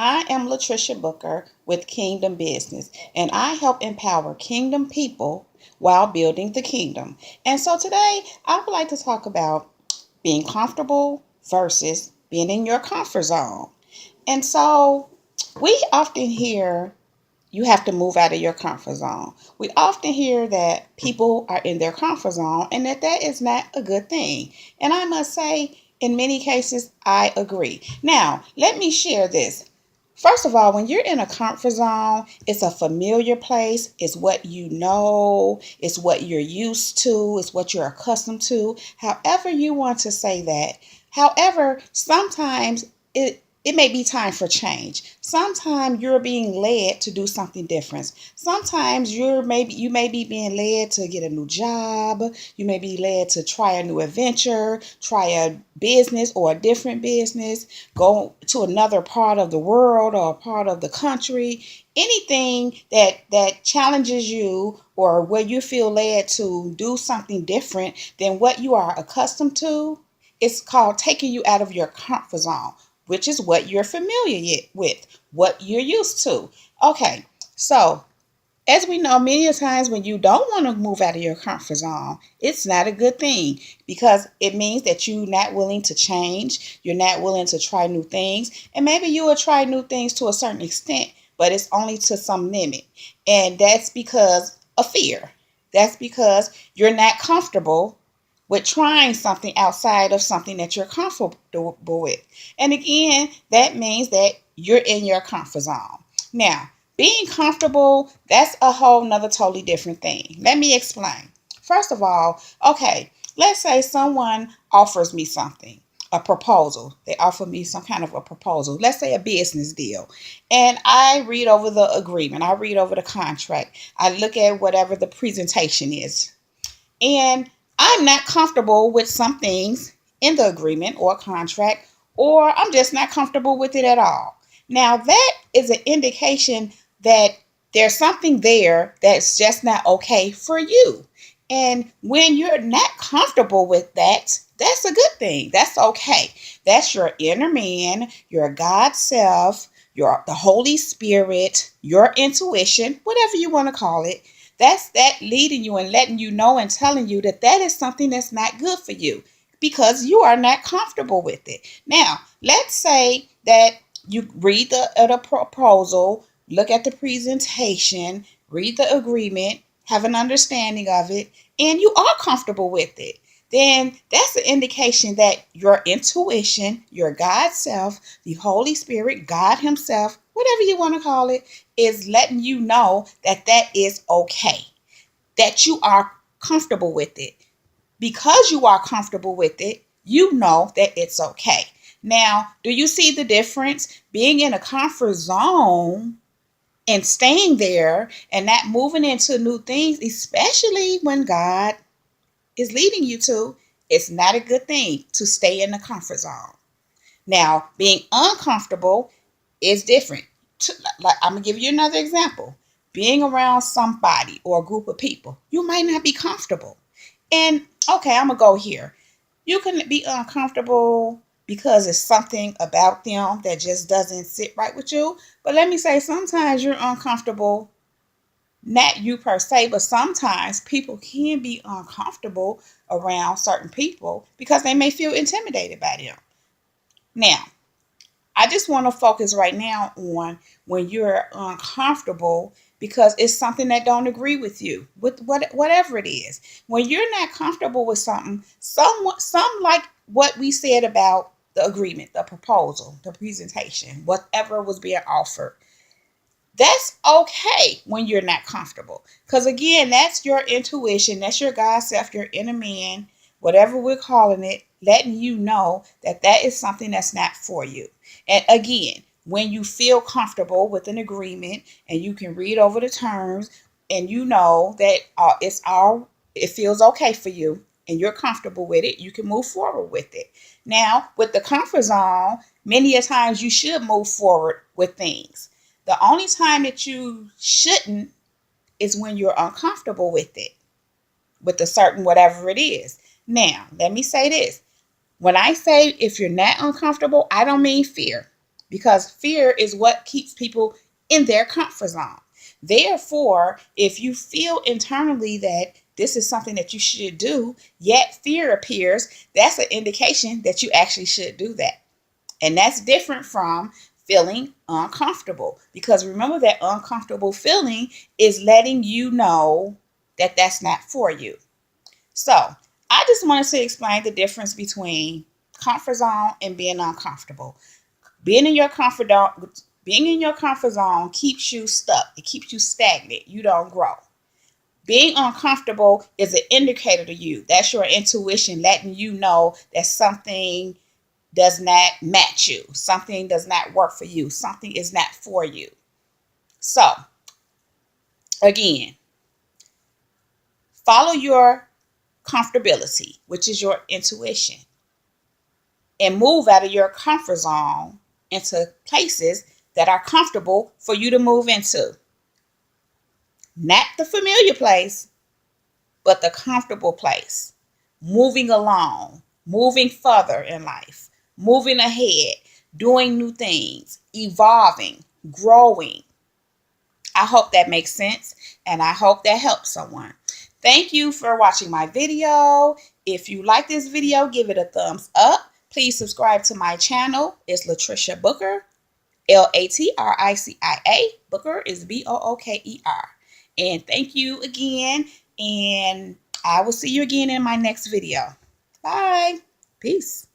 I am Latricia Booker with Kingdom Business, and I help empower kingdom people while building the kingdom. And so today I would like to talk about being comfortable versus being in your comfort zone. And so we often hear you have to move out of your comfort zone. We often hear that people are in their comfort zone and that is not a good thing. And I must say, in many cases, I agree. Now, let me share this. First of all, when you're in a comfort zone, it's a familiar place. It's what you know. It's what you're used to. It's what you're accustomed to. However, you want to say that. However, sometimes it may be time for change. Sometimes you're being led to do something different. Sometimes you may be being led to get a new job. You may be led to try a new adventure, try a business or a different business, go to another part of the world or a part of the country. Anything that challenges you or where you feel led to do something different than what you are accustomed to, it's called taking you out of your comfort zone, which is what you're familiar with, what you're used to. Okay, so as we know, many times when you don't want to move out of your comfort zone, it's not a good thing because it means that you're not willing to change. You're not willing to try new things. And maybe you will try new things to a certain extent, but it's only to some limit. And that's because of fear. That's because you're not comfortable with trying something outside of something that you're comfortable with. And again, that means that you're in your comfort zone. Now, being comfortable, that's a whole nother totally different thing. Let me explain. First of all, okay, let's say someone offers me something, a proposal. They offer me some kind of a proposal. Let's say a business deal. And I read over the agreement. I read over the contract. I look at whatever the presentation is. And I'm not comfortable with some things in the agreement or contract, or I'm just not comfortable with it at all. Now, that is an indication that there's something there that's just not okay for you. And when you're not comfortable with that, that's a good thing. That's okay. That's your inner man, your God self, your the Holy Spirit, your intuition, whatever you want to call it. That's that leading you and letting you know and telling you that that is something that's not good for you because you are not comfortable with it. Now, let's say that you read the proposal, look at the presentation, read the agreement, have an understanding of it, and you are comfortable with it. Then that's an indication that your intuition, your God self, the Holy Spirit, God Himself, whatever you want to call it, is letting you know that that is okay, that you are comfortable with it. Because you are comfortable with it, you know that it's okay. Now, do you see the difference? Being in a comfort zone and staying there and not moving into new things, especially when God is leading you to, it's not a good thing to stay in the comfort zone. Now, being uncomfortable is different. Like I'm gonna give you another example. Being around somebody or a group of people, you might not be comfortable. And okay, I'm gonna go here. You can be uncomfortable because it's something about them that just doesn't sit right with you. But let me say, sometimes you're uncomfortable, not you per se, but sometimes people can be uncomfortable around certain people because they may feel intimidated by them. Now, I just want to focus right now on when you're uncomfortable because it's something that don't agree with you, with whatever it is. When you're not comfortable with something, some like what we said about the agreement, the proposal, the presentation, whatever was being offered. That's okay when you're not comfortable. Because again, that's your intuition, that's your God self, your inner man, whatever we're calling it, letting you know that that is something that's not for you. And again, when you feel comfortable with an agreement and you can read over the terms and you know that it feels okay for you and you're comfortable with it, you can move forward with it. Now, with the comfort zone, many a times you should move forward with things. The only time that you shouldn't is when you're uncomfortable with a certain whatever it is. Now, let me say this. When I say if you're not uncomfortable, I don't mean fear. because fear is what keeps people in their comfort zone. Therefore, if you feel internally that this is something that you should do, yet fear appears, that's an indication that you actually should do that. And that's different from feeling uncomfortable, because remember that uncomfortable feeling is letting you know that that's not for you. So I just wanted to explain the difference between comfort zone and being uncomfortable. Being in your comfort zone keeps you stuck. It keeps you stagnant. You don't grow. Being uncomfortable is an indicator to you. That's your intuition letting you know that something does not match you. Something does not work for you. Something is not for you. So, again, follow your comfortability, which is your intuition, and move out of your comfort zone into places that are comfortable for you to move into. Not the familiar place, but the comfortable place. Moving along, moving further in life, moving ahead, doing new things, evolving, growing. I hope that makes sense, and I hope that helps someone. Thank you for watching my video. If you like this video, give it a thumbs up. Please subscribe to my channel. It's Latricia Booker, Latricia. Booker is Booker. And thank you again, and I will see you again in my next video. Bye. Peace.